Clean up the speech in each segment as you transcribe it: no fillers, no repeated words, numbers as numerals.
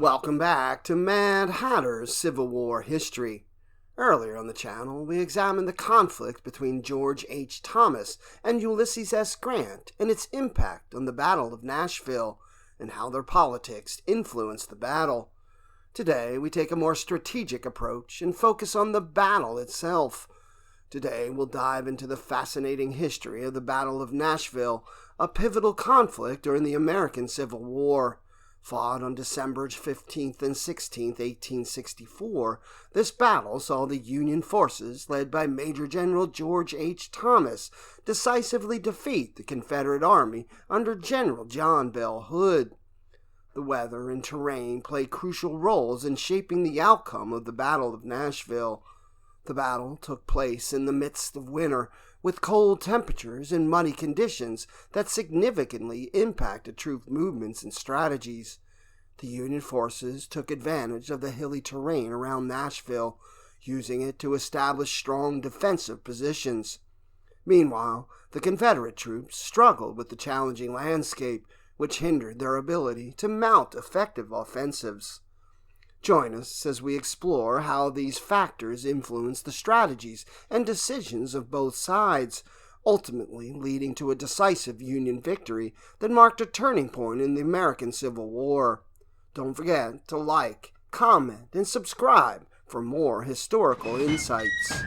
Welcome back to Mad Hatter's Civil War history. Earlier on the channel, we examined the conflict between George H. Thomas and Ulysses S. Grant and its impact on the Battle of Nashville and how their politics influenced the battle. Today, we take a more strategic approach and focus on the battle itself. Today, we'll dive into the fascinating history of the Battle of Nashville, a pivotal conflict during the American Civil War. Fought on December 15th and 16th, 1864, this battle saw the Union forces, led by Major General George H. Thomas, decisively defeat the Confederate Army under General John Bell Hood. The weather and terrain played crucial roles in shaping the outcome of the Battle of Nashville. The battle took place in the midst of winter, with cold temperatures and muddy conditions that significantly impacted troop movements and strategies. The Union forces took advantage of the hilly terrain around Nashville, using it to establish strong defensive positions. Meanwhile, the Confederate troops struggled with the challenging landscape, which hindered their ability to mount effective offensives. Join us as we explore how these factors influence the strategies and decisions of both sides, ultimately leading to a decisive Union victory that marked a turning point in the American Civil War. Don't forget to like, comment, and subscribe for more historical insights.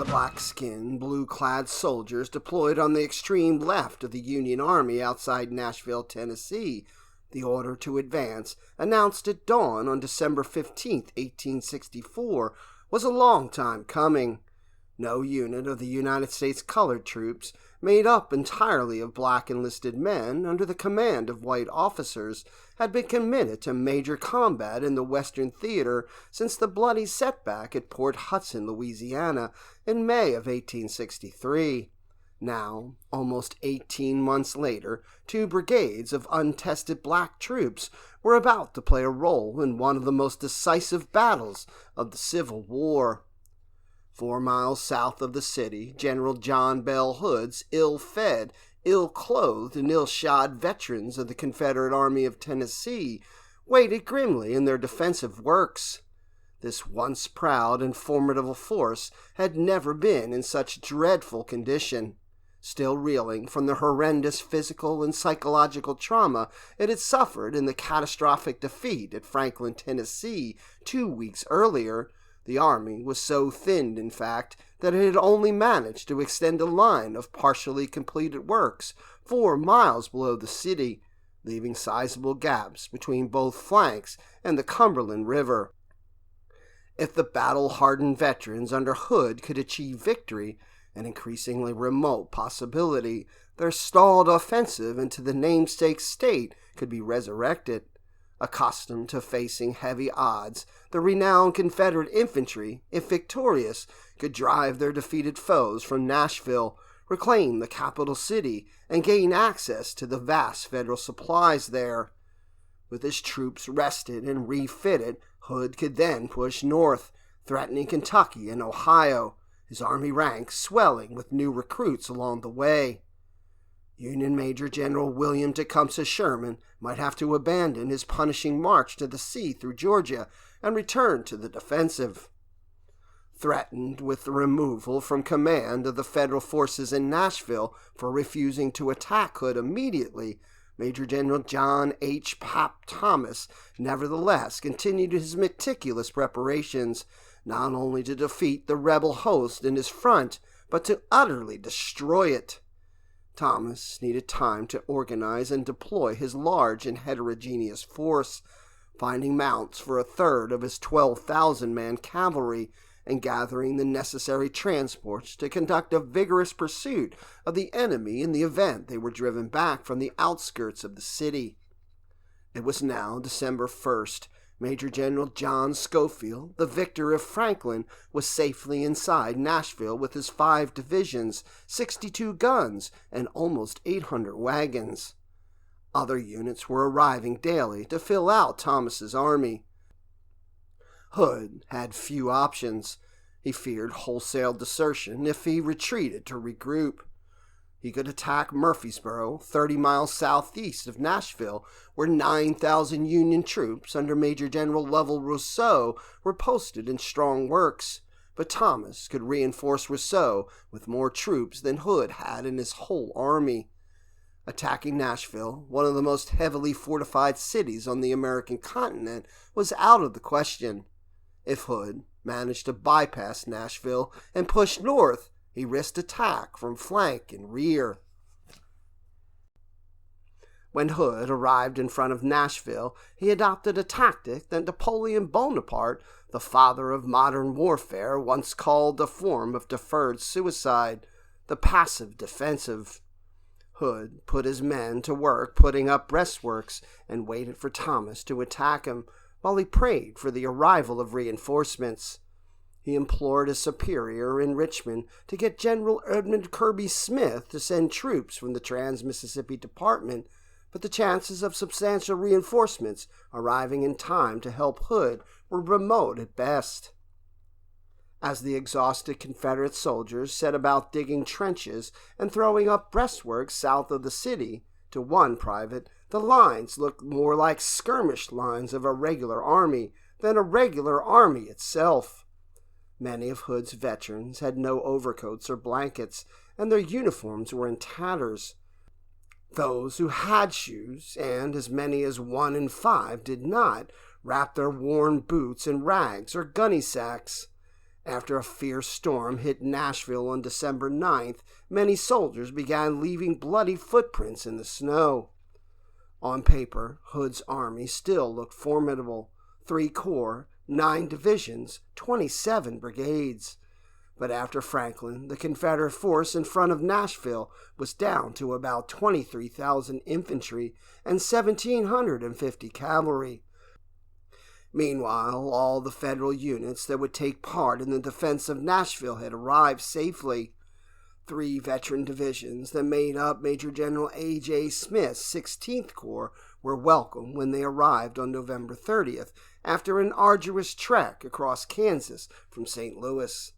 Black-skinned, blue-clad soldiers deployed on the extreme left of the Union Army outside Nashville, Tennessee. The order to advance, announced at dawn on December 15, 1864, was a long time coming. No unit of the United States colored troops, made up entirely of black enlisted men under the command of white officers, had been committed to major combat in the Western Theater since the bloody setback at Port Hudson, Louisiana, in May of 1863. Now, almost 18 months later, 2 brigades of untested black troops were about to play a role in one of the most decisive battles of the Civil War. 4 miles south of the city, General John Bell Hood's ill-fed, ill-clothed, and ill-shod veterans of the Confederate Army of Tennessee waited grimly in their defensive works. This once proud and formidable force had never been in such dreadful condition. Still reeling from the horrendous physical and psychological trauma it had suffered in the catastrophic defeat at Franklin, Tennessee 2 weeks earlier, the army was so thinned, in fact, that it had only managed to extend a line of partially completed works 4 miles below the city, leaving sizable gaps between both flanks and the Cumberland River. If the battle-hardened veterans under Hood could achieve victory, an increasingly remote possibility, their stalled offensive into the namesake state could be resurrected. Accustomed to facing heavy odds, the renowned Confederate infantry, if victorious, could drive their defeated foes from Nashville, reclaim the capital city, and gain access to the vast federal supplies there. With his troops rested and refitted, Hood could then push north, threatening Kentucky and Ohio, his army ranks swelling with new recruits along the way. Union Major General William Tecumseh Sherman might have to abandon his punishing march to the sea through Georgia and return to the defensive. Threatened with the removal from command of the federal forces in Nashville for refusing to attack Hood immediately, Major General John H. "Pap" Thomas nevertheless continued his meticulous preparations, not only to defeat the rebel host in his front, but to utterly destroy it. Thomas needed time to organize and deploy his large and heterogeneous force, finding mounts for 1/3 of his 12,000-man cavalry, and gathering the necessary transports to conduct a vigorous pursuit of the enemy in the event they were driven back from the outskirts of the city. It was now December 1st. Major General John Schofield, the victor of Franklin, was safely inside Nashville with his 5 divisions, 62 guns, and almost 800 wagons. Other units were arriving daily to fill out Thomas's army. Hood had few options. He feared wholesale desertion if he retreated to regroup. He could attack Murfreesboro, 30 miles southeast of Nashville, where 9,000 Union troops under Major General Lovell Rousseau were posted in strong works. But Thomas could reinforce Rousseau with more troops than Hood had in his whole army. Attacking Nashville, one of the most heavily fortified cities on the American continent, was out of the question. If Hood managed to bypass Nashville and push north, he risked attack from flank and rear. When Hood arrived in front of Nashville, he adopted a tactic that Napoleon Bonaparte, the father of modern warfare, once called a form of deferred suicide, the passive defensive. Hood put his men to work putting up breastworks and waited for Thomas to attack him, while he prayed for the arrival of reinforcements. He implored his superior in Richmond to get General Edmund Kirby Smith to send troops from the Trans-Mississippi Department, but the chances of substantial reinforcements arriving in time to help Hood were remote at best. As the exhausted Confederate soldiers set about digging trenches and throwing up breastworks south of the city, to one private, the lines looked more like skirmish lines of a regular army than a regular army itself. Many of Hood's veterans had no overcoats or blankets, and their uniforms were in tatters. Those who had shoes, and as many as 1 in 5 did not, wrapped their worn boots in rags or gunny sacks. After a fierce storm hit Nashville on December 9th, many soldiers began leaving bloody footprints in the snow. On paper, Hood's army still looked formidable. 3 corps, 9 divisions, 27 brigades. But after Franklin, the Confederate force in front of Nashville was down to about 23,000 infantry and 1,750 cavalry. Meanwhile, all the Federal units that would take part in the defense of Nashville had arrived safely. 3 veteran divisions that made up Major General A.J. Smith's 16th Corps were welcome when they arrived on November 30th after an arduous trek across Kansas from St. Louis.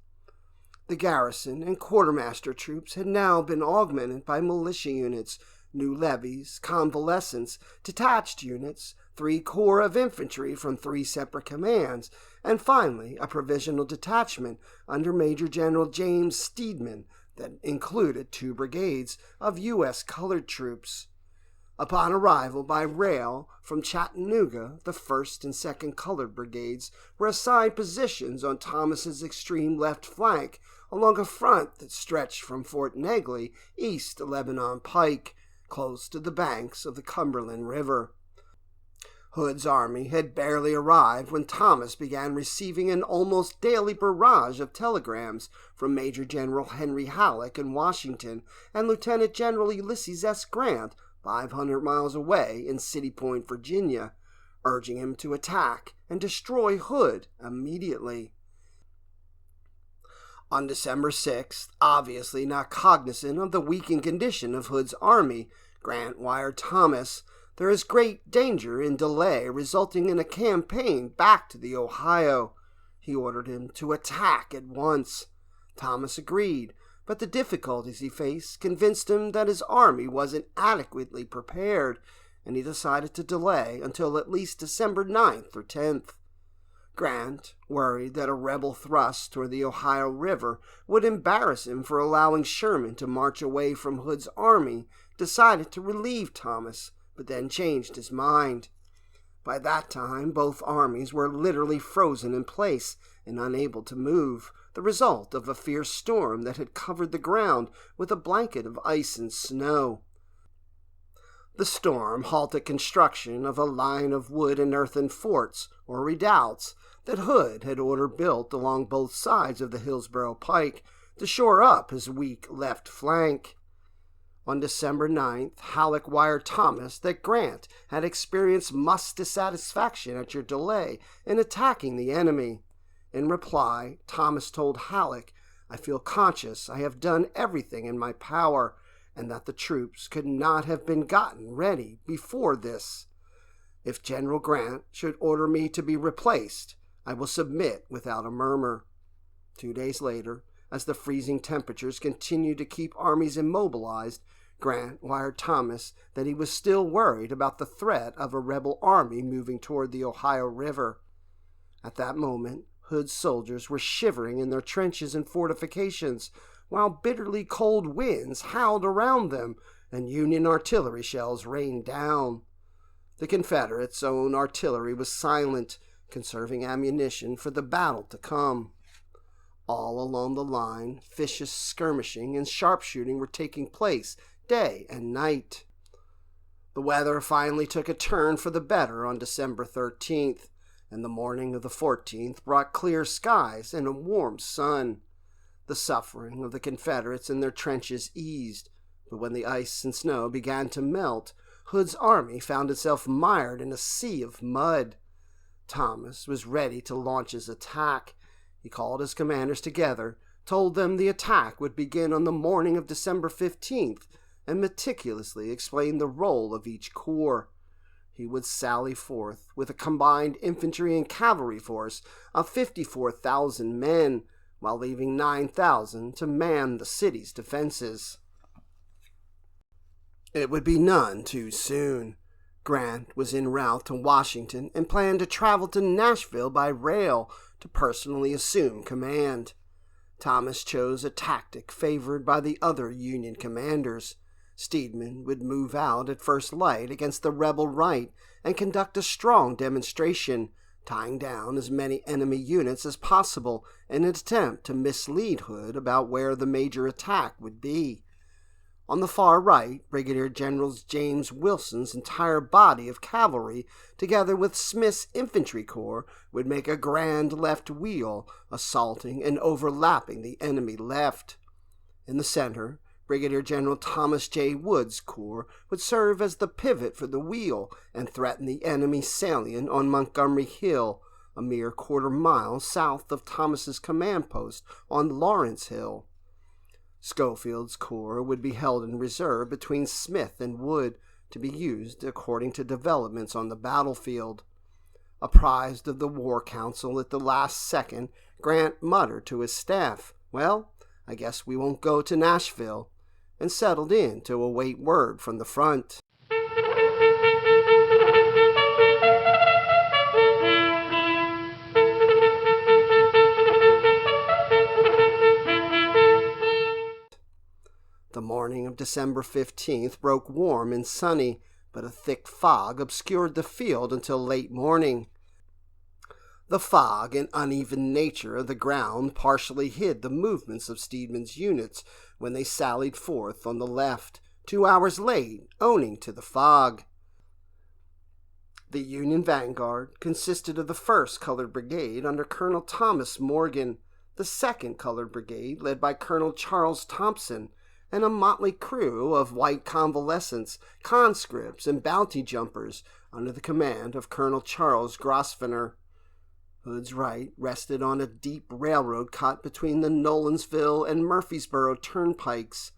The garrison and quartermaster troops had now been augmented by militia units, new levies, convalescents, detached units, 3 corps of infantry from 3 separate commands, and finally a provisional detachment under Major General James Steedman that included 2 brigades of U.S. colored troops. Upon arrival by rail from Chattanooga, the 1st and 2nd Colored Brigades were assigned positions on Thomas's extreme left flank along a front that stretched from Fort Negley east to Lebanon Pike, close to the banks of the Cumberland River. Hood's army had barely arrived when Thomas began receiving an almost daily barrage of telegrams from Major General Henry Halleck in Washington and Lieutenant General Ulysses S. Grant 500 miles away in City Point, Virginia, urging him to attack and destroy Hood immediately. On December 6th, obviously not cognizant of the weakened condition of Hood's army, Grant wired Thomas, "There is great danger in delay resulting in a campaign back to the Ohio." He ordered him to attack at once. Thomas agreed, but the difficulties he faced convinced him that his army wasn't adequately prepared, and he decided to delay until at least December 9th or 10th. Grant, worried that a rebel thrust toward the Ohio River would embarrass him for allowing Sherman to march away from Hood's army, decided to relieve Thomas, but then changed his mind. By that time, both armies were literally frozen in place and unable to move, the result of a fierce storm that had covered the ground with a blanket of ice and snow. The storm halted construction of a line of wood and earthen forts, or redoubts, that Hood had ordered built along both sides of the Hillsborough Pike to shore up his weak left flank. On December 9th, Halleck wired Thomas that Grant had experienced much dissatisfaction at your delay in attacking the enemy. In reply, Thomas told Halleck, "I feel conscious I have done everything in my power. and that the troops could not have been gotten ready before this. If General Grant should order me to be replaced, I will submit without a murmur." 2 days later, as the freezing temperatures continued to keep armies immobilized, Grant wired Thomas that he was still worried about the threat of a rebel army moving toward the Ohio River. At that moment, Hood's soldiers were shivering in their trenches and fortifications, while bitterly cold winds howled around them and Union artillery shells rained down. The Confederates' own artillery was silent, conserving ammunition for the battle to come. All along the line, vicious skirmishing and sharpshooting were taking place day and night. The weather finally took a turn for the better on December 13th, and the morning of the 14th brought clear skies and a warm sun. The suffering of the Confederates in their trenches eased, but when the ice and snow began to melt, Hood's army found itself mired in a sea of mud. Thomas was ready to launch his attack. He called his commanders together, told them the attack would begin on the morning of December 15th, and meticulously explained the role of each corps. He would sally forth with a combined infantry and cavalry force of 54,000 men, while leaving 9,000 to man the city's defenses. It would be none too soon. Grant was en route to Washington and planned to travel to Nashville by rail to personally assume command. Thomas chose a tactic favored by the other Union commanders. Steedman would move out at first light against the rebel right and conduct a strong demonstration, tying down as many enemy units as possible in an attempt to mislead Hood about where the major attack would be. On the far right, Brigadier General James Wilson's entire body of cavalry, together with Smith's infantry corps, would make a grand left wheel, assaulting and overlapping the enemy left. In the center, Brigadier General Thomas J. Wood's corps would serve as the pivot for the wheel and threaten the enemy salient on Montgomery Hill, a mere quarter-mile south of Thomas's command post on Lawrence Hill. Schofield's corps would be held in reserve between Smith and Wood to be used according to developments on the battlefield. Apprised of the War Council at the last second, Grant muttered to his staff, "Well, I guess we won't go to Nashville," and settled in to await word from the front. The morning of December 15th broke warm and sunny, but a thick fog obscured the field until late morning. The fog and uneven nature of the ground partially hid the movements of Steedman's units when they sallied forth on the left, 2 hours late, owing to the fog. The Union vanguard consisted of the 1st Colored Brigade under Colonel Thomas Morgan, the 2nd Colored Brigade led by Colonel Charles Thompson, and a motley crew of white convalescents, conscripts, and bounty jumpers under the command of Colonel Charles Grosvenor. Hood's right rested on a deep railroad cut between the Nolensville and Murfreesboro turnpikes.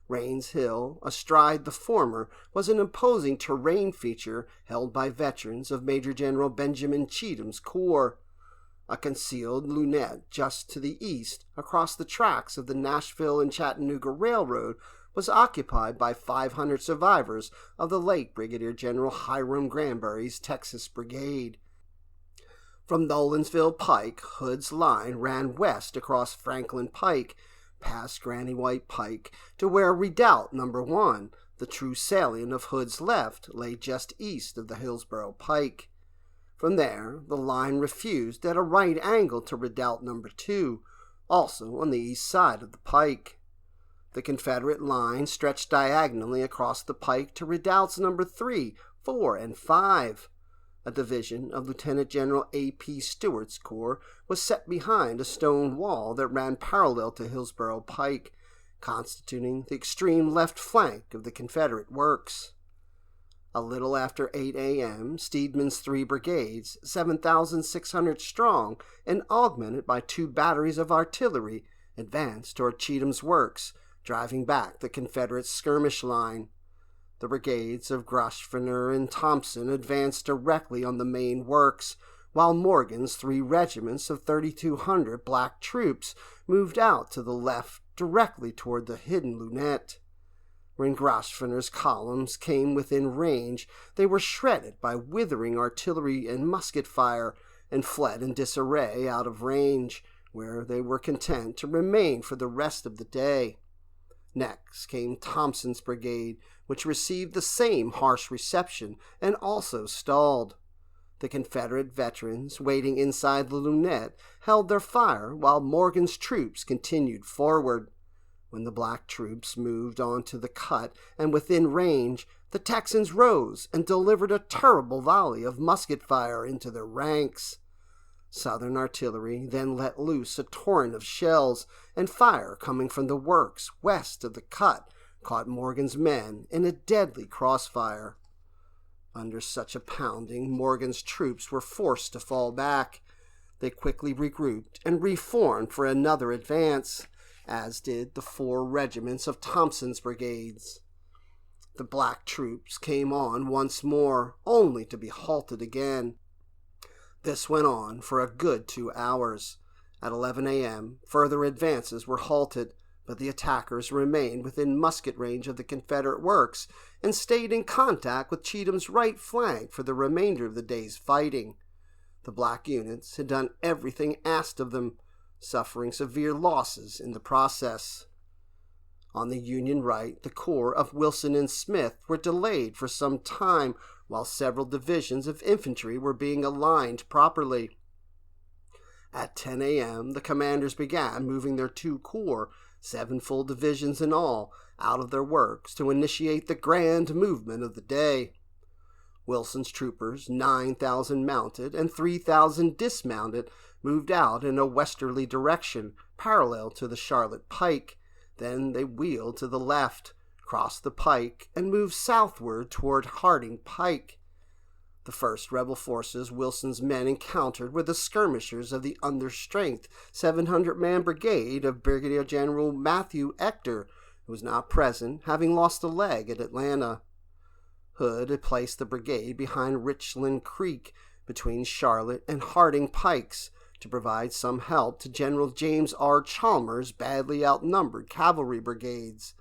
Rains Hill, astride the former, was an imposing terrain feature held by veterans of Major General Benjamin Cheatham's corps. A concealed lunette just to the east, across the tracks of the Nashville and Chattanooga Railroad, was occupied by 500 survivors of the late Brigadier General Hiram Granbury's Texas Brigade. From Nolensville Pike, Hood's line ran west across Franklin Pike, past Granny White Pike, to where Redoubt No. 1, the true salient of Hood's left, lay just east of the Hillsborough Pike. From there, the line refused at a right angle to Redoubt No. 2, also on the east side of the pike. The Confederate line stretched diagonally across the pike to Redoubts No. 3, 4, and 5. A division of Lieutenant General A.P. Stewart's corps was set behind a stone wall that ran parallel to Hillsborough Pike, constituting the extreme left flank of the Confederate works. A little after 8 a.m., Steedman's 3 brigades, 7,600 strong, and augmented by 2 batteries of artillery, advanced toward Cheatham's works, driving back the Confederate skirmish line. The brigades of Grosvenor and Thompson advanced directly on the main works, while Morgan's 3 regiments of 3,200 black troops moved out to the left directly toward the hidden lunette. When Grosvenor's columns came within range, they were shredded by withering artillery and musket fire, and fled in disarray out of range, where they were content to remain for the rest of the day. Next came Thompson's brigade, which received the same harsh reception and also stalled. The Confederate veterans, waiting inside the lunette, held their fire while Morgan's troops continued forward. When the black troops moved on to the cut and within range, the Texans rose and delivered a terrible volley of musket fire into their ranks. Southern artillery then let loose a torrent of shells, and fire coming from the works west of the cut caught Morgan's men in a deadly crossfire. Under such a pounding, Morgan's troops were forced to fall back. They quickly regrouped and reformed for another advance, as did the 4 regiments of Thompson's brigades. The black troops came on once more, only to be halted again. This went on for a good 2 hours. At 11 a.m., further advances were halted, but the attackers remained within musket range of the Confederate works and stayed in contact with Cheatham's right flank for the remainder of the day's fighting. The black units had done everything asked of them, suffering severe losses in the process. On the Union right, the corps of Wilson and Smith were delayed for some time while several divisions of infantry were being aligned properly. At 10 a.m., the commanders began moving their 2 corps, 7 full divisions in all, out of their works to initiate the grand movement of the day. Wilson's troopers, 9,000 mounted and 3,000 dismounted, moved out in a westerly direction, parallel to the Charlotte Pike. Then they wheeled to the left, crossed the pike, and moved southward toward Harding Pike. The first rebel forces Wilson's men encountered were the skirmishers of the understrength 700-man brigade of Brigadier General Matthew Ector, who was not present, having lost a leg at Atlanta. Hood had placed the brigade behind Richland Creek, between Charlotte and Harding Pikes, to provide some help to General James R. Chalmers' badly outnumbered cavalry brigades.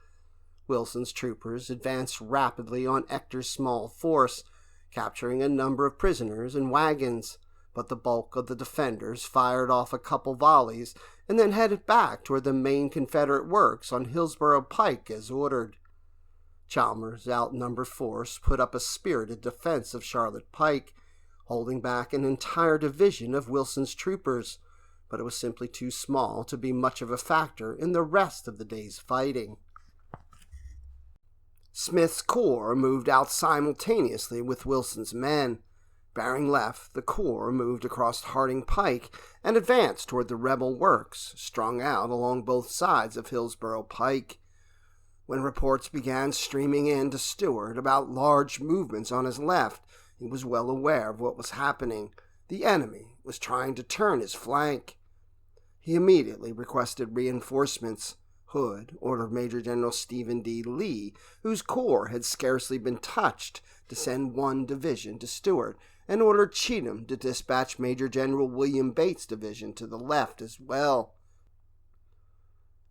Wilson's troopers advanced rapidly on Ector's small force, capturing a number of prisoners and wagons, but the bulk of the defenders fired off a couple volleys and then headed back toward the main Confederate works on Hillsborough Pike as ordered. Chalmers' outnumbered force put up a spirited defense of Charlotte Pike, holding back an entire division of Wilson's troopers, but it was simply too small to be much of a factor in the rest of the day's fighting. Smith's corps moved out simultaneously with Wilson's men. Bearing left, the corps moved across Harding Pike and advanced toward the rebel works, strung out along both sides of Hillsborough Pike. When reports began streaming in to Stuart about large movements on his left, he was well aware of what was happening. The enemy was trying to turn his flank. He immediately requested reinforcements. Hood ordered Major General Stephen D. Lee, whose corps had scarcely been touched, to send 1 division to Stuart, and ordered Cheatham to dispatch Major General William Bates' division to the left as well.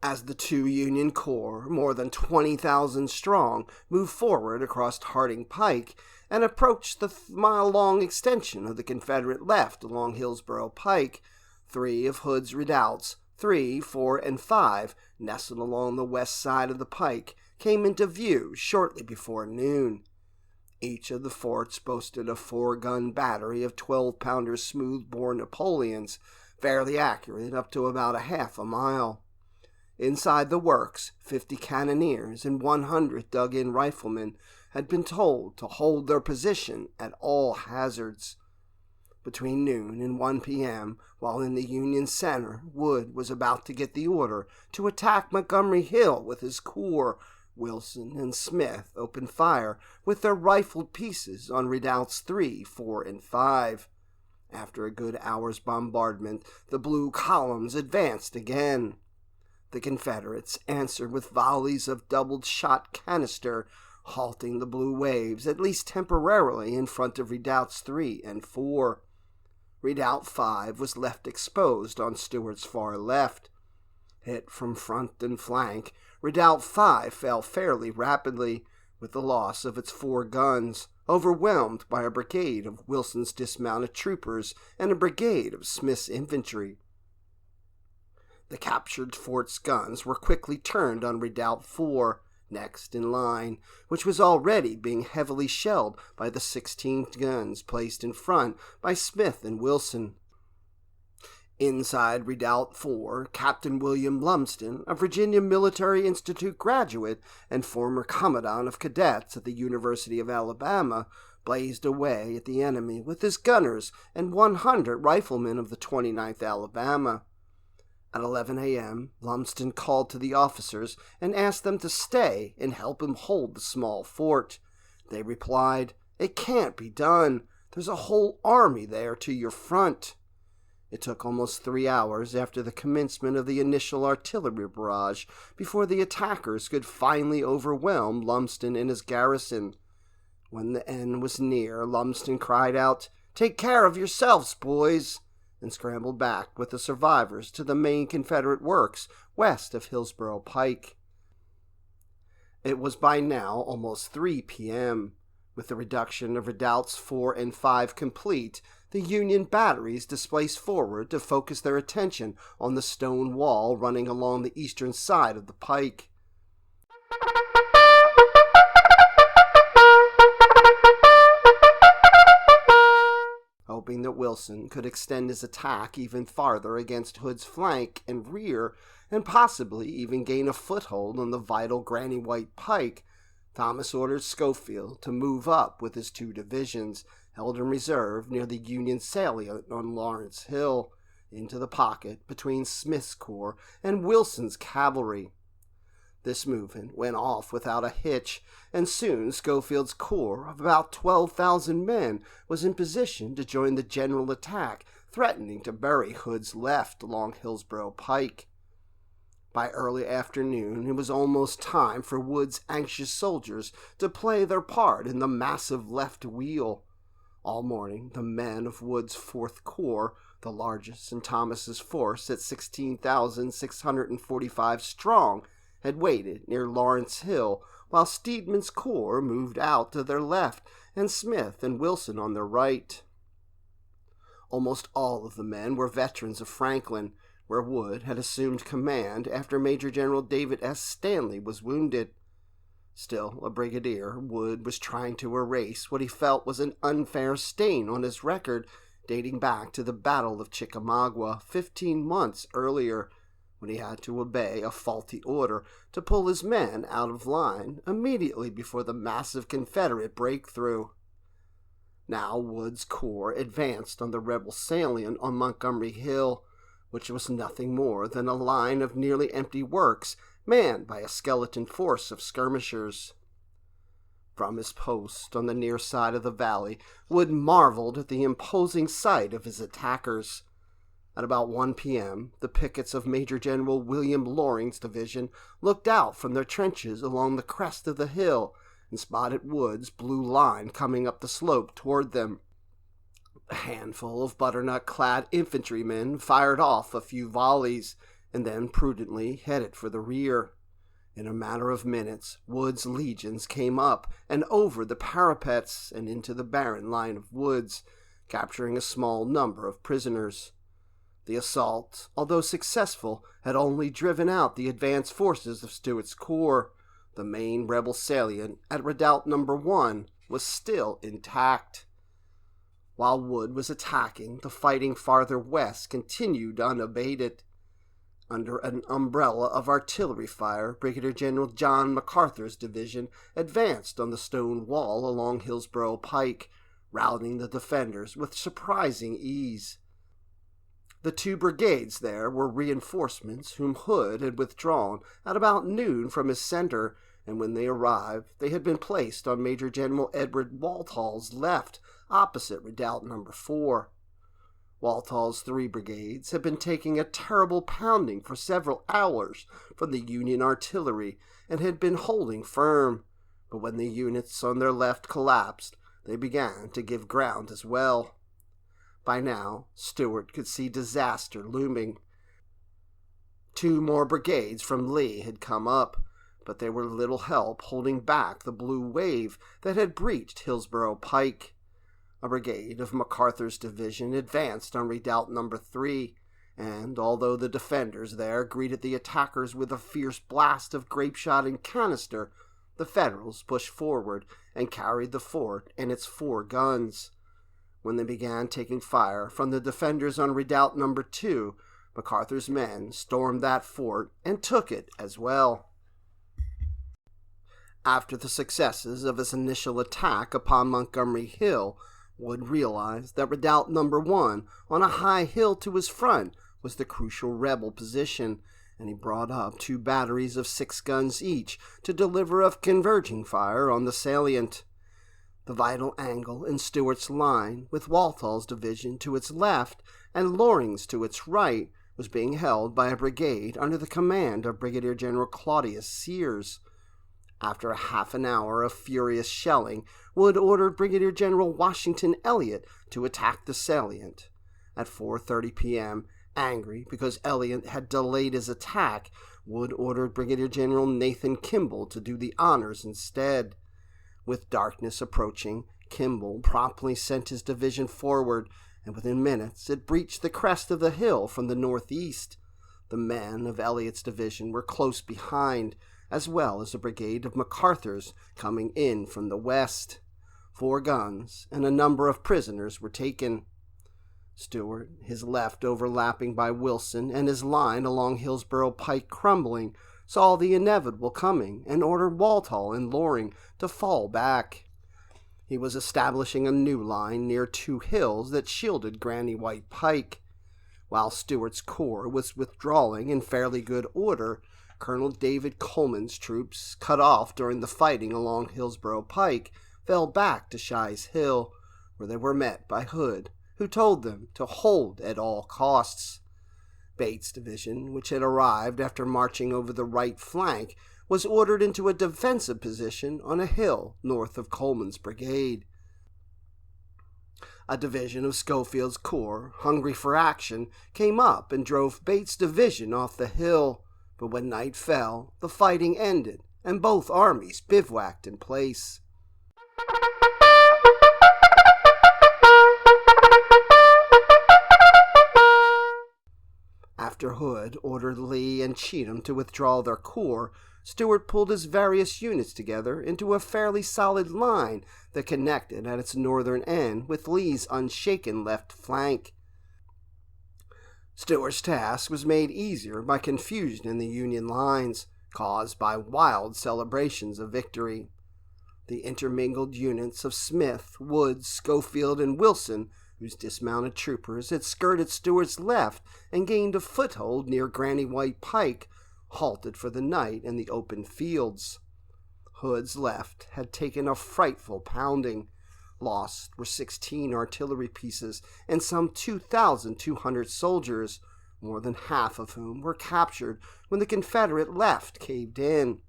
As the 2 Union corps, more than 20,000 strong, moved forward across Harding Pike and approached the mile-long extension of the Confederate left along Hillsborough Pike, 3 of Hood's redoubts, 3, 4, and 5, nestled along the west side of the pike, came into view shortly before noon. Each of the forts boasted a 4-gun battery of 12-pounder smooth-bore Napoleons, fairly accurate up to about a half a mile. Inside the works, 50 cannoneers and 100 dug-in riflemen had been told to hold their position at all hazards. Between noon and 1 p.m., while in the Union center, Wood was about to get the order to attack Montgomery Hill with his corps. Wilson and Smith opened fire with their rifled pieces on redoubts 3, 4, and 5. After a good hour's bombardment, the blue columns advanced again. The Confederates answered with volleys of doubled-shot canister, halting the blue waves, at least temporarily, in front of redoubts 3 and 4. Redoubt 5 was left exposed on Stuart's far left. Hit from front and flank, Redoubt 5 fell fairly rapidly, with the loss of its 4 guns, overwhelmed by a brigade of Wilson's dismounted troopers and a brigade of Smith's infantry. The captured fort's guns were quickly turned on Redoubt 4, next in line, which was already being heavily shelled by the 16 guns placed in front by Smith and Wilson. Inside Redoubt 4, Captain William Lumsden, a Virginia Military Institute graduate and former commandant of cadets at the University of Alabama, blazed away at the enemy with his gunners and 100 riflemen of the 29th Alabama. At 11 a.m., Lumsden called to the officers and asked them to stay and help him hold the small fort. They replied, "It can't be done. There's a whole army there to your front." It took almost 3 hours after the commencement of the initial artillery barrage before the attackers could finally overwhelm Lumsden and his garrison. When the end was near, Lumsden cried out, "Take care of yourselves, boys!" and scrambled back with the survivors to the main Confederate works west of Hillsborough Pike. It was by now almost 3 p.m. With the reduction of redoubts 4 and 5 complete, the Union batteries displaced forward to focus their attention on the stone wall running along the eastern side of the pike. Hoping that Wilson could extend his attack even farther against Hood's flank and rear, and possibly even gain a foothold on the vital Granny White Pike, Thomas ordered Schofield to move up with his 2 divisions, held in reserve near the Union salient on Lawrence Hill, into the pocket between Smith's corps and Wilson's cavalry. This movement went off without a hitch, and soon Schofield's corps of about 12,000 men was in position to join the general attack, threatening to bury Hood's left along Hillsborough Pike. By early afternoon, it was almost time for Wood's anxious soldiers to play their part in the massive left wheel. All morning, the men of Wood's 4th Corps, the largest in Thomas's force at 16,645 strong, had waited near Lawrence Hill, while Steedman's corps moved out to their left and Smith and Wilson on their right. Almost all of the men were veterans of Franklin, where Wood had assumed command after Major General David S. Stanley was wounded. Still a brigadier, Wood was trying to erase what he felt was an unfair stain on his record dating back to the Battle of Chickamauga 15 months earlier, when he had to obey a faulty order to pull his men out of line immediately before the massive Confederate breakthrough. Now Wood's corps advanced on the rebel salient on Montgomery Hill, which was nothing more than a line of nearly empty works manned by a skeleton force of skirmishers. From his post on the near side of the valley, Wood marveled at the imposing sight of his attackers. At about 1 p.m., the pickets of Major General William Loring's division looked out from their trenches along the crest of the hill and spotted Wood's blue line coming up the slope toward them. A handful of butternut-clad infantrymen fired off a few volleys and then prudently headed for the rear. In a matter of minutes, Wood's legions came up and over the parapets and into the barren line of woods, capturing a small number of prisoners. The assault, although successful, had only driven out the advance forces of Stuart's corps. The main rebel salient at Redoubt No. 1 was still intact. While Wood was attacking, the fighting farther west continued unabated. Under an umbrella of artillery fire, Brigadier General John MacArthur's division advanced on the stone wall along Hillsborough Pike, routing the defenders with surprising ease. The 2 brigades there were reinforcements whom Hood had withdrawn at about noon from his center, and when they arrived, they had been placed on Major General Edward Walthall's left, opposite Redoubt No. 4. Walthall's 3 brigades had been taking a terrible pounding for several hours from the Union artillery and had been holding firm, but when the units on their left collapsed, they began to give ground as well. By now, Stuart could see disaster looming. 2 more brigades from Lee had come up, but they were little help holding back the blue wave that had breached Hillsborough Pike. A brigade of MacArthur's division advanced on Redoubt No. 3, and although the defenders there greeted the attackers with a fierce blast of grape-shot and canister, the Federals pushed forward and carried the fort and its 4 guns. When they began taking fire from the defenders on Redoubt No. 2, MacArthur's men stormed that fort and took it as well. After the successes of his initial attack upon Montgomery Hill, Wood realized that Redoubt No. 1, on a high hill to his front, was the crucial rebel position, and he brought up 2 batteries of 6 guns each to deliver a converging fire on the salient. The vital angle in Stuart's line, with Walthall's division to its left and Loring's to its right, was being held by a brigade under the command of Brigadier General Claudius Sears. After a half an hour of furious shelling, Wood ordered Brigadier General Washington Elliott to attack the salient. At 4:30 p.m., angry because Elliott had delayed his attack, Wood ordered Brigadier General Nathan Kimball to do the honors instead. With darkness approaching, Kimball promptly sent his division forward, and within minutes it breached the crest of the hill from the northeast. The men of Elliott's division were close behind, as well as a brigade of MacArthur's coming in from the west. 4 guns and a number of prisoners were taken. Stuart, his left overlapping by Wilson and his line along Hillsborough Pike crumbling, saw the inevitable coming and ordered Walthall and Loring to fall back. He was establishing a new line near 2 hills that shielded Granny White Pike. While Stuart's corps was withdrawing in fairly good order, Colonel David Coleman's troops, cut off during the fighting along Hillsborough Pike, fell back to Shies Hill, where they were met by Hood, who told them to hold at all costs. Bates' division, which had arrived after marching over the right flank, was ordered into a defensive position on a hill north of Coleman's brigade. A division of Schofield's corps, hungry for action, came up and drove Bates' division off the hill, but when night fell, the fighting ended, and both armies bivouacked in place. After Hood ordered Lee and Cheatham to withdraw their corps, Stuart pulled his various units together into a fairly solid line that connected at its northern end with Lee's unshaken left flank. Stuart's task was made easier by confusion in the Union lines, caused by wild celebrations of victory. The intermingled units of Smith, Wood, Schofield, and Wilson, whose dismounted troopers had skirted Stuart's left and gained a foothold near Granny White Pike, halted for the night in the open fields. Hood's left had taken a frightful pounding. Lost were 16 artillery pieces and some 2,200 soldiers, more than half of whom were captured when the Confederate left caved in.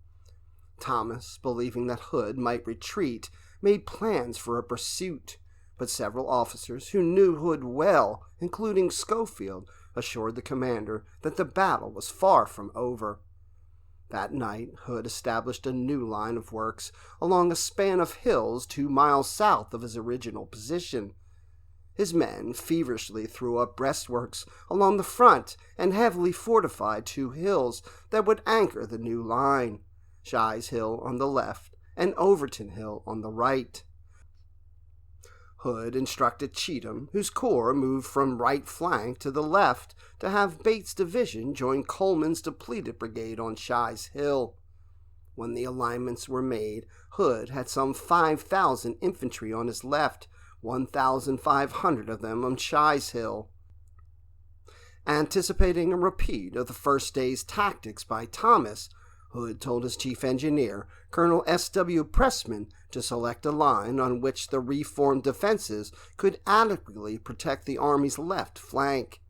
Thomas, believing that Hood might retreat, made plans for a pursuit, but several officers who knew Hood well, including Schofield, assured the commander that the battle was far from over. That night, Hood established a new line of works along a span of hills 2 miles south of his original position. His men feverishly threw up breastworks along the front and heavily fortified 2 hills that would anchor the new line, Shies Hill on the left and Overton Hill on the right. Hood instructed Cheatham, whose corps moved from right flank to the left, to have Bates' division join Coleman's depleted brigade on Shies Hill. When the alignments were made, Hood had some 5,000 infantry on his left, 1,500 of them on Shies Hill. Anticipating a repeat of the first day's tactics by Thomas, Hood told his chief engineer, Colonel S.W. Pressman, to select a line on which the reformed defenses could adequately protect the Army's left flank.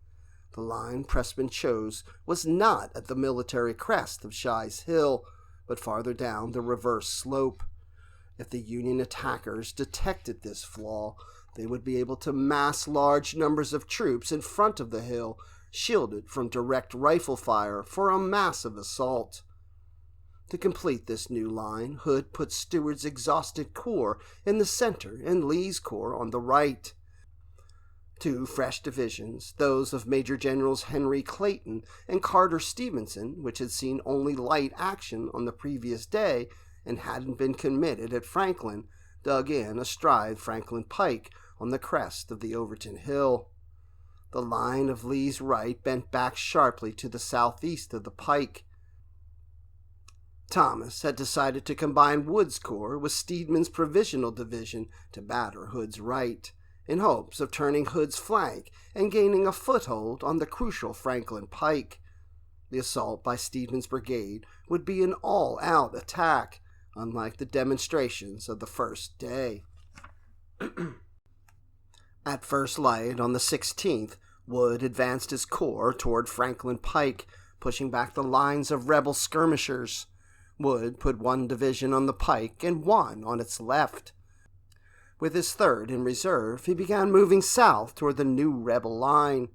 The line Pressman chose was not at the military crest of Shies Hill, but farther down the reverse slope. If the Union attackers detected this flaw, they would be able to mass large numbers of troops in front of the hill, shielded from direct rifle fire for a massive assault. To complete this new line, Hood put Stewart's exhausted corps in the center and Lee's corps on the right. Two fresh divisions, those of Major Generals Henry Clayton and Carter Stevenson, which had seen only light action on the previous day and hadn't been committed at Franklin, dug in astride Franklin Pike on the crest of the Overton Hill. The line of Lee's right bent back sharply to the southeast of the pike. Thomas had decided to combine Wood's corps with Steedman's provisional division to batter Hood's right, in hopes of turning Hood's flank and gaining a foothold on the crucial Franklin pike. The assault by Steedman's brigade would be an all-out attack, unlike the demonstrations of the first day. At first light on the 16th, Wood advanced his corps toward Franklin Pike, pushing back the lines of rebel skirmishers. Wood put one division on the pike and one on its left. With his third in reserve, he began moving south toward the new rebel line.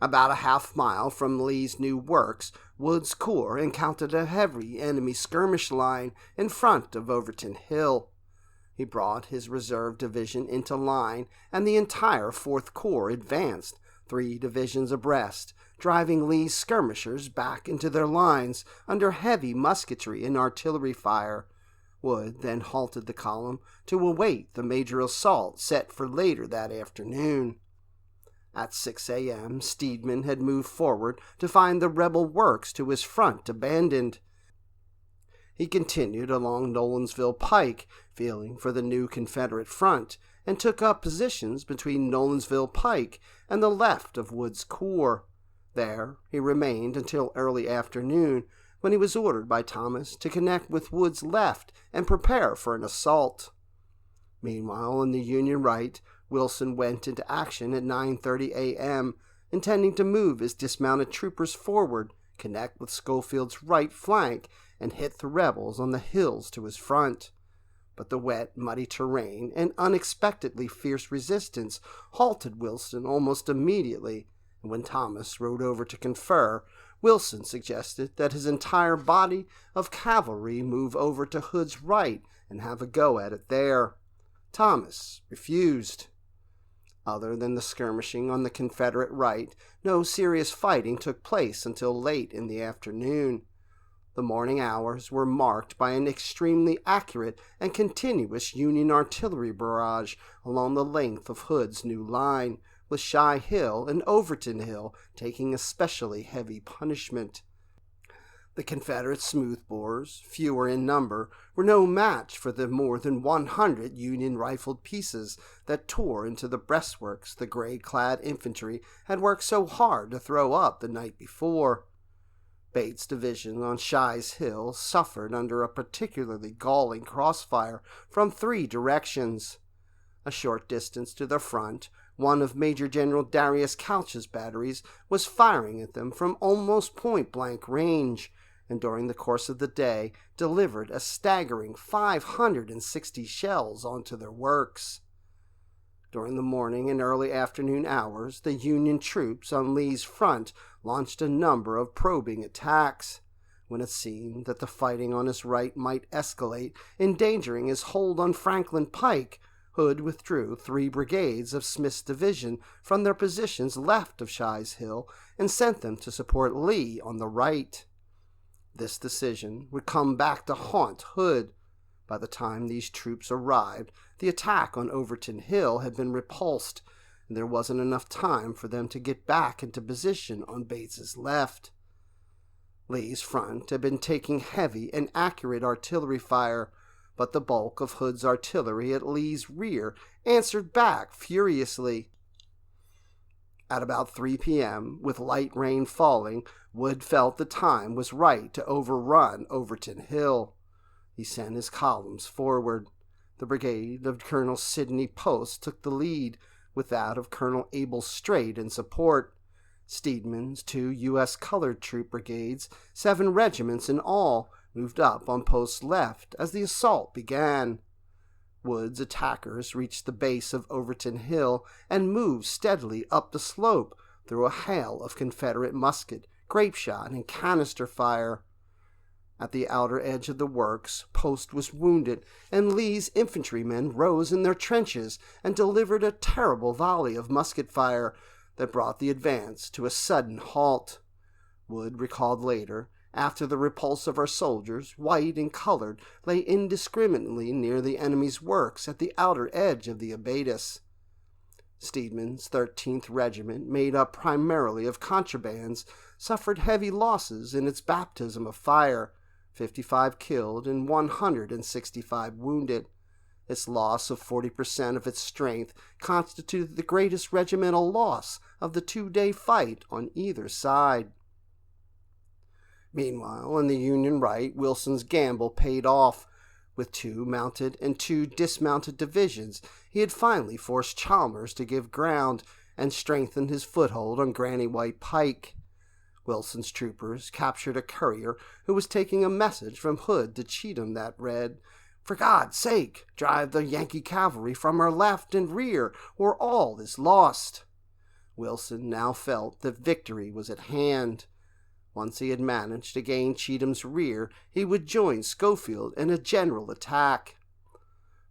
About a half-mile from Lee's new works, Wood's corps encountered a heavy enemy skirmish line in front of Overton Hill. He brought his reserve division into line, and the entire 4th Corps advanced, 3 divisions abreast, driving Lee's skirmishers back into their lines under heavy musketry and artillery fire. Wood then halted the column to await the major assault set for later that afternoon. At 6 a.m., Steedman had moved forward to find the rebel works to his front abandoned. He continued along Nolensville Pike, feeling for the new Confederate front, and took up positions between Nolensville Pike and the left of Wood's corps. There he remained until early afternoon, when he was ordered by Thomas to connect with Wood's left and prepare for an assault. Meanwhile, on the Union right, Wilson went into action at 9:30 a.m., intending to move his dismounted troopers forward, connect with Schofield's right flank, and hit the rebels on the hills to his front. But the wet, muddy terrain and unexpectedly fierce resistance halted Wilson almost immediately, and when Thomas rode over to confer, Wilson suggested that his entire body of cavalry move over to Hood's right and have a go at it there. Thomas refused. Other than the skirmishing on the Confederate right, no serious fighting took place until late in the afternoon. The morning hours were marked by an extremely accurate and continuous Union artillery barrage along the length of Hood's new line, with Shy Hill and Overton Hill taking especially heavy punishment. The Confederate smoothbores, fewer in number, were no match for the more than 100 Union rifled pieces that tore into the breastworks the gray-clad infantry had worked so hard to throw up the night before. Bates' division on Shies Hill suffered under a particularly galling crossfire from 3 directions. A short distance to the front, one of Major General Darius Couch's batteries was firing at them from almost point-blank range, and during the course of the day delivered a staggering 560 shells onto their works. During the morning and early afternoon hours, the Union troops on Lee's front launched a number of probing attacks. When it seemed that the fighting on his right might escalate, endangering his hold on Franklin Pike, Hood withdrew 3 brigades of Smith's division from their positions left of Shies Hill and sent them to support Lee on the right. This decision would come back to haunt Hood. By the time these troops arrived, the attack on Overton Hill had been repulsed, and there wasn't enough time for them to get back into position on Bates's left. Lee's front had been taking heavy and accurate artillery fire, but the bulk of Hood's artillery at Lee's rear answered back furiously. At about 3 p.m., with light rain falling, Wood felt the time was right to overrun Overton Hill. He sent his columns forward. The brigade of Colonel Sidney Post took the lead, with that of Colonel Abel Strait in support. Steedman's 2 U.S. colored troop brigades, 7 regiments in all, moved up on Post's left as the assault began. Wood's attackers reached the base of Overton Hill and moved steadily up the slope through a hail of Confederate musket, grapeshot, and canister fire. At the outer edge of the works, Post was wounded, and Lee's infantrymen rose in their trenches and delivered a terrible volley of musket fire that brought the advance to a sudden halt. Wood recalled later, after the repulse of our soldiers, white and colored, lay indiscriminately near the enemy's works at the outer edge of the abatis. Steedman's 13th Regiment, made up primarily of contrabands, suffered heavy losses in its baptism of fire, 55 killed and 165 wounded. Its loss of 40% of its strength constituted the greatest regimental loss of the 2-day fight on either side. Meanwhile, on the Union right, Wilson's gamble paid off. With 2 mounted and 2 dismounted divisions, he had finally forced Chalmers to give ground and strengthened his foothold on Granny White Pike. Wilson's troopers captured a courier who was taking a message from Hood to Cheatham that read, "For God's sake, drive the Yankee cavalry from our left and rear, or all is lost." Wilson now felt that victory was at hand. Once he had managed to gain Cheatham's rear, he would join Schofield in a general attack.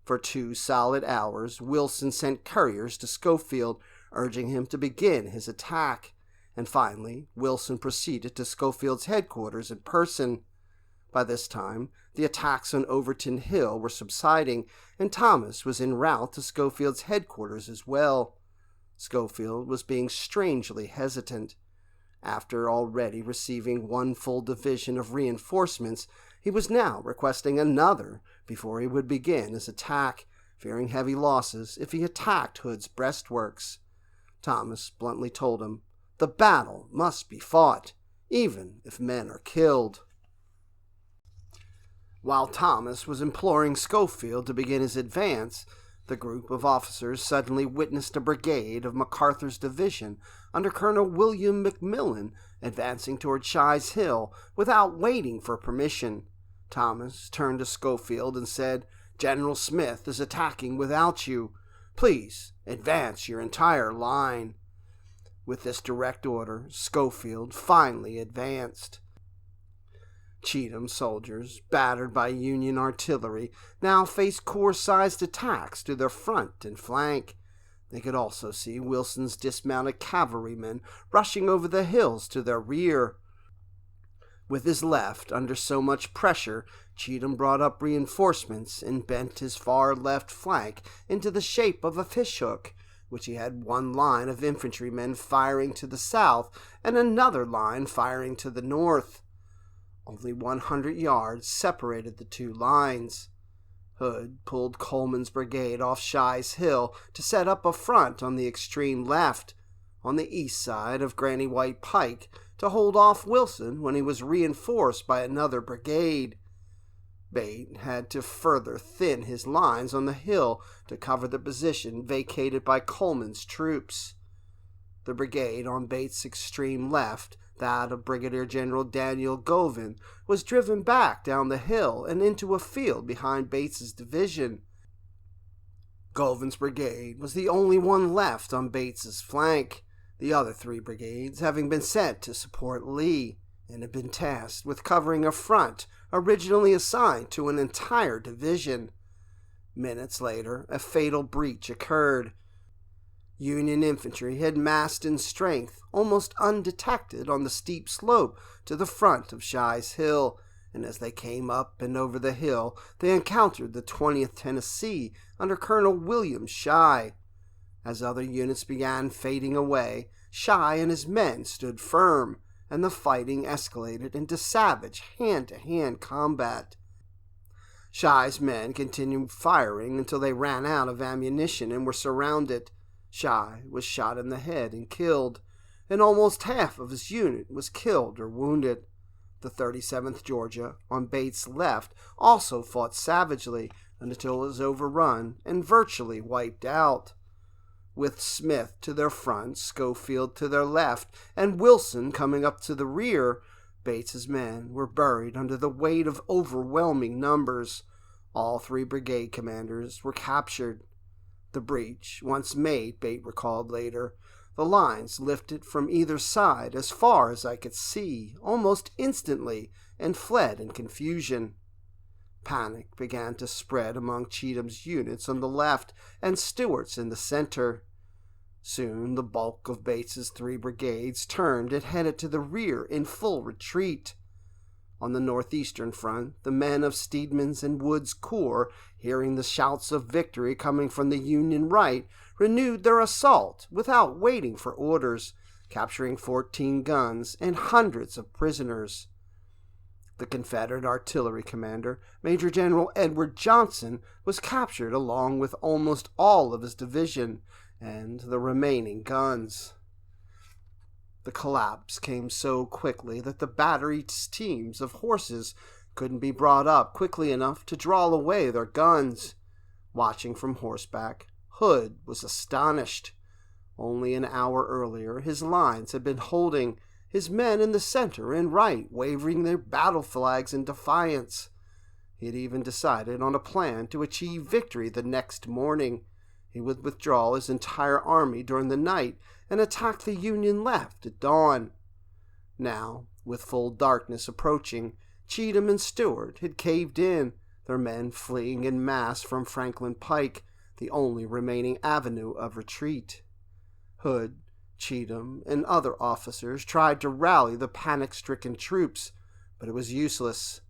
For 2 solid hours, Wilson sent couriers to Schofield, urging him to begin his attack, and finally Wilson proceeded to Schofield's headquarters in person. By this time, the attacks on Overton Hill were subsiding, and Thomas was en route to Schofield's headquarters as well. Schofield was being strangely hesitant. After already receiving 1 full division of reinforcements, he was now requesting another before he would begin his attack, fearing heavy losses if he attacked Hood's breastworks. Thomas bluntly told him, "The battle must be fought, even if men are killed." While Thomas was imploring Schofield to begin his advance, the group of officers suddenly witnessed a brigade of MacArthur's division under Colonel William McMillan advancing toward Shies Hill without waiting for permission. Thomas turned to Schofield and said, "General Smith is attacking without you. Please advance your entire line." With this direct order, Schofield finally advanced. Cheatham's soldiers, battered by Union artillery, now faced corps-sized attacks to their front and flank. They could also see Wilson's dismounted cavalrymen rushing over the hills to their rear. With his left under so much pressure, Cheatham brought up reinforcements and bent his far left flank into the shape of a fishhook, which he had 1 line of infantrymen firing to the south and another line firing to the north. Only 100 yards separated the 2 lines. Hood pulled Coleman's brigade off Shies Hill to set up a front on the extreme left, on the east side of Granny White Pike, to hold off Wilson when he was reinforced by another brigade. Bate had to further thin his lines on the hill to cover the position vacated by Coleman's troops. The brigade on Bate's extreme left, that of Brigadier General Daniel Govan, was driven back down the hill and into a field behind Bates's division. Govan's brigade was the only one left on Bates's flank, the other 3 brigades having been sent to support Lee, and had been tasked with covering a front originally assigned to an entire division. Minutes later, a fatal breach occurred. Union infantry had massed in strength, almost undetected, on the steep slope to the front of Shies Hill, and as they came up and over the hill, they encountered the 20th Tennessee under Colonel William Shy. As other units began fading away, Shy and his men stood firm, and the fighting escalated into savage hand-to-hand combat. Shy's men continued firing until they ran out of ammunition and were surrounded. Shy was shot in the head and killed, and almost half of his unit was killed or wounded. The 37th Georgia, on Bates' left, also fought savagely until it was overrun and virtually wiped out. With Smith to their front, Schofield to their left, and Wilson coming up to the rear, Bates's men were buried under the weight of overwhelming numbers. All 3 brigade commanders were captured. The breach once made, Bate recalled later, the lines lifted from either side as far as I could see, almost instantly, and fled in confusion. Panic began to spread among Cheatham's units on the left and Stewart's in the center. Soon the bulk of Bates's 3 brigades turned and headed to the rear in full retreat. On the northeastern front, the men of Steedman's and Wood's corps, hearing the shouts of victory coming from the Union right, renewed their assault without waiting for orders, capturing 14 guns and hundreds of prisoners. The Confederate artillery commander, Major General Edward Johnson, was captured along with almost all of his division and the remaining guns. The collapse came so quickly that the battery's teams of horses couldn't be brought up quickly enough to draw away their guns. Watching from horseback, Hood was astonished. Only an hour earlier, his lines had been holding, his men in the center and right waving their battle flags in defiance. He had even decided on a plan to achieve victory the next morning. He would withdraw his entire army during the night and attack the Union left at dawn. Now, with full darkness approaching, Cheatham and Stewart had caved in, their men fleeing en masse from Franklin Pike, the only remaining avenue of retreat. Hood, Cheatham, and other officers tried to rally the panic-stricken troops, but it was useless.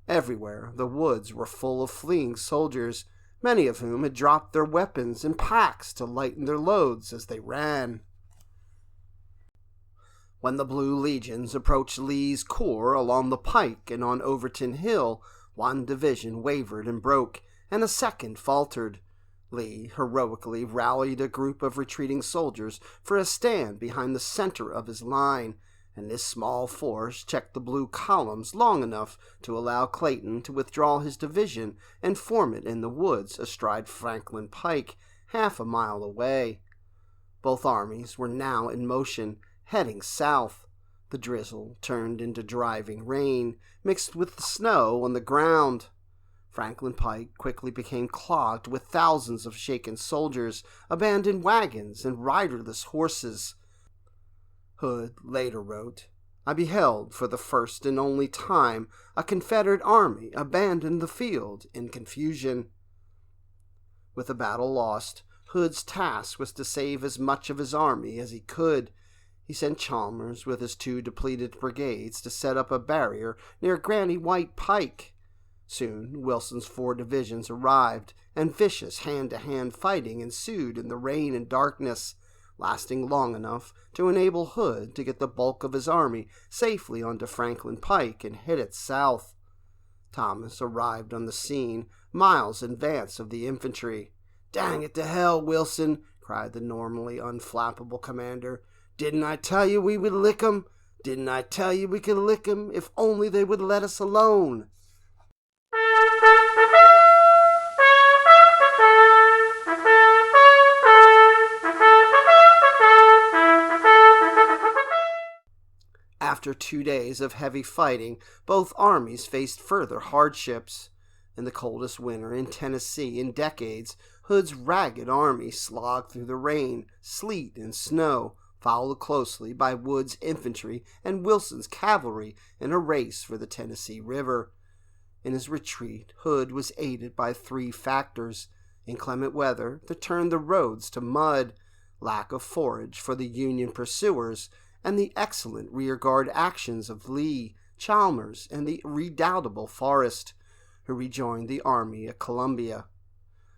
Everywhere the woods were full of fleeing soldiers, many of whom had dropped their weapons and packs to lighten their loads as they ran. When the Blue Legions approached Lee's corps along the pike and on Overton Hill, one division wavered and broke, and a second faltered. Lee heroically rallied a group of retreating soldiers for a stand behind the center of his line, and this small force checked the blue columns long enough to allow Clayton to withdraw his division and form it in the woods astride Franklin Pike, half a mile away. Both armies were now in motion, heading south. The drizzle turned into driving rain, mixed with the snow on the ground. Franklin Pike quickly became clogged with thousands of shaken soldiers, abandoned wagons, and riderless horses. Hood later wrote, "I beheld for the first and only time a Confederate army abandon the field in confusion." With the battle lost, Hood's task was to save as much of his army as he could. He sent Chalmers with his 2 depleted brigades to set up a barrier near Granny White Pike. Soon Wilson's 4 divisions arrived, and vicious hand-to-hand fighting ensued in the rain and darkness, lasting long enough to enable Hood to get the bulk of his army safely onto Franklin Pike and hit it south. Thomas arrived on the scene, miles in advance of the infantry. "Dang it to hell, Wilson!" cried the normally unflappable commander. "Didn't I tell you we would lick 'em? Didn't I tell you we could lick 'em if only they would let us alone?" After 2 days of heavy fighting, both armies faced further hardships. In the coldest winter in Tennessee in decades, Hood's ragged army slogged through the rain, sleet, and snow, followed closely by Wood's infantry and Wilson's cavalry in a race for the Tennessee River. In his retreat, Hood was aided by 3 factors: inclement weather that turned the roads to mud, lack of forage for the Union pursuers, and the excellent rearguard actions of Lee, Chalmers, and the redoubtable Forrest, who rejoined the army at Columbia.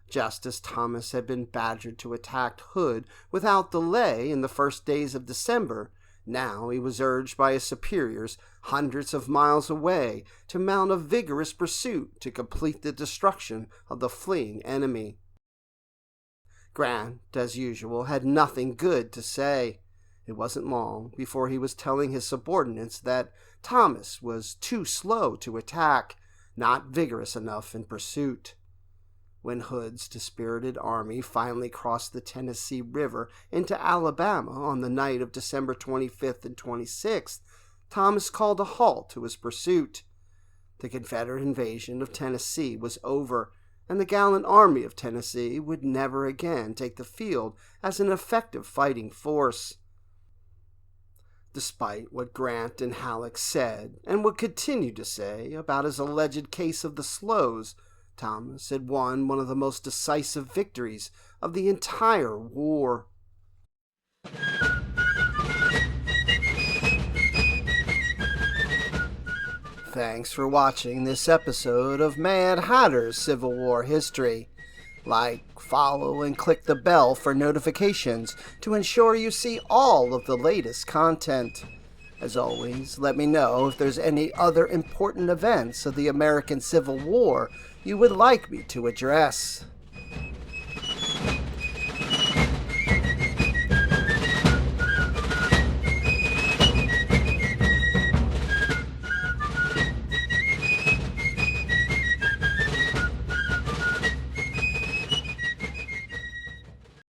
Just as Thomas had been badgered to attack Hood without delay in the first days of December, now he was urged by his superiors hundreds of miles away to mount a vigorous pursuit to complete the destruction of the fleeing enemy. Grant, as usual, had nothing good to say. It wasn't long before he was telling his subordinates that Thomas was too slow to attack, not vigorous enough in pursuit. When Hood's dispirited army finally crossed the Tennessee River into Alabama on the night of December 25th and 26th, Thomas called a halt to his pursuit. The Confederate invasion of Tennessee was over, and the gallant Army of Tennessee would never again take the field as an effective fighting force. Despite what Grant and Halleck said, and would continue to say, about his alleged case of the slows, Thomas had won one of the most decisive victories of the entire war. Thanks for watching this episode of Mad Hatter's Civil War History. Like, follow, and click the bell for notifications to ensure you see all of the latest content. As always, let me know if there's any other important events of the American Civil War you would like me to address.